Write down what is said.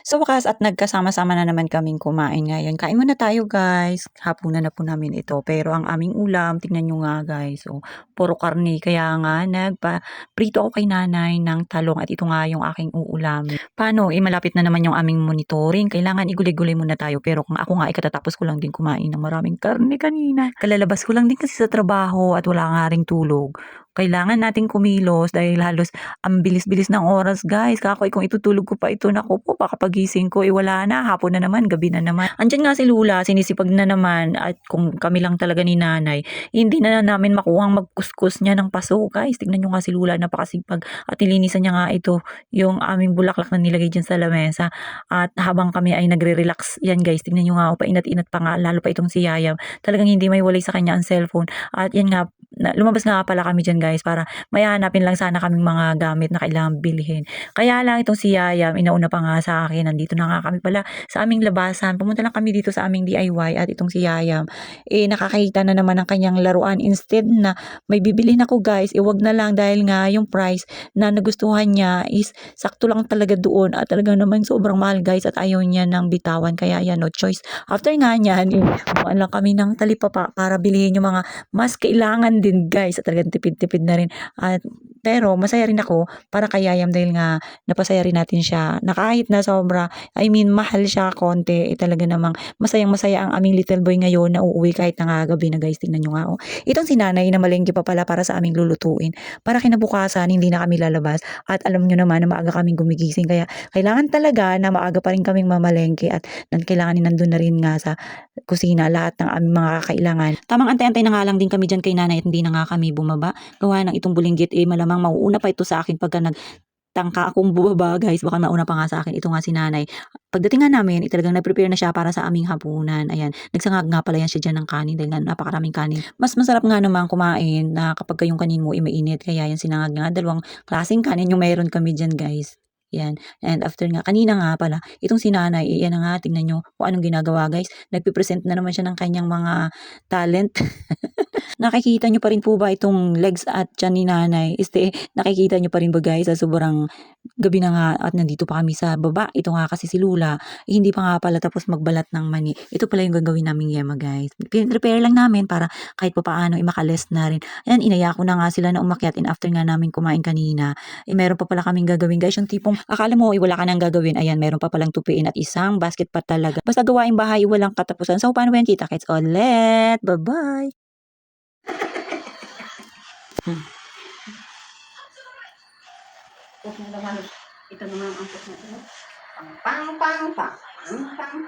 Sa wakas at nagkasama-sama na naman kaming kumain ngayon. Kain muna tayo guys. Hapunan na po namin ito. Pero ang aming ulam, tingnan nyo nga guys. Oh, puro karne. Kaya nga prito ako kay nanay ng talong at ito nga yung aking uulamin. Paano? Malapit na naman yung aming monitoring. Kailangan igulay-gulay muna tayo. Pero kung ako nga katatapos ko lang din kumain ng maraming karne kanina. Kalalabas ko lang din kasi sa trabaho at wala nga ring tulog. Kailangan nating kumilos dahil halos ang bilis-bilis ng oras guys. Kakoy kung itutulog ko pa ito, naku po, baka pagising ko, wala na, hapon na naman, gabi na naman. Andyan nga si Lula, sinisipag na naman at kung kami lang talaga ni nanay, hindi na namin makuhang magkuskus niya ng paso guys. Tignan nyo nga si Lula, napakasipag at nilinisan niya nga ito, yung aming bulaklak na nilagay dyan sa lamesa. At habang kami ay nagre-relax yan guys, tignan nyo nga, painat-inat pa nga, lalo pa itong si Yayam. Talagang hindi may walay sa kanya ang cellphone. At yan nga, lumabas nga pala kami dyan guys para may hanapin lang sana kaming mga gamit na kailangan bilhin. Kaya lang itong si Yayam, inauna pa nga sa akin. Nandito na nga kami pala sa aming labasan. Pumunta lang kami dito sa aming DIY at itong si Yayam, nakakita na naman ng kanyang laruan. Instead na may bibilhin ako guys, wag na lang dahil nga yung price na nagustuhan niya is sakto lang talaga doon at talagang naman sobrang mahal guys at ayaw niya ng bitawan. Kaya yan, no choice. After nga niyan, buwan lang kami ng talipapa para bilhin yung mga mas kailangan din guys at talagang tipid-tipid na rin. At pero masaya rin ako para kay Yayam dahil nga napasaya rin natin siya na kahit na sobra, I mean mahal siya konti, talaga namang masayang-masaya ang aming little boy ngayon na uuwi kahit na nga gabi na guys. Tingnan nyo nga oh. Itong si nanay na malengke pa pala para sa aming lulutuin. Para kinabukasan hindi na kami lalabas at alam nyo naman na maaga kaming gumigising kaya kailangan talaga na maaga pa rin kaming mamalengke at kailangan nandun na rin nga sa kusina lahat ng aming mga kakailangan. Tamang antay-antay na nga lang din kami dyan kay nanay at hindi na nga kami bumaba. Gawa ng itong bulinggit malamang mauuna pa ito sa akin pagka nagtangka akong bumaba guys. Baka mauna pa nga sa akin. Ito nga si nanay. Pagdating nga namin, talagang nag-prepare na siya para sa aming hapunan. Ayan, nagsangag nga pala yan siya dyan ng kanin dahil nga napakaraming kanin. Mas masarap nga naman kumain na kapag yung kanin mo mainit. Kaya yan sinangag nga. Dalawang klaseng kanin yung mayroon kami dyan guys. Yan. And after nga, kanina nga pala, itong si nanay, yan na nga, tingnan nyo kung anong ginagawa guys. Nagpipresent na naman siya ng kanyang mga talent. Nakikita nyo pa rin po ba itong legs at tiyan ni nanay? Nakikita nyo pa rin ba guys sa sobrang gabi na nga at nandito pa kami sa baba. Ito nga kasi si Lula, hindi pa nga pala tapos magbalat ng mani. Ito pala yung gagawin naming yema guys. Prepare lang namin para kahit pa paano makales na rin. Ayan, inaya ko na nga sila na umakyat and after nga namin kumain kanina, meron pa pala kaming gagawin guys. Yung tipong akala mo wala ka nang gagawin. Ayan, meron pa palang tupiin at isang basket pa talaga. Basta gawain bahay, walang katapusan. So paano ba yan? Kita-kits ulit. Bye-bye. Ito naman ang pang pang pang pang pang pang.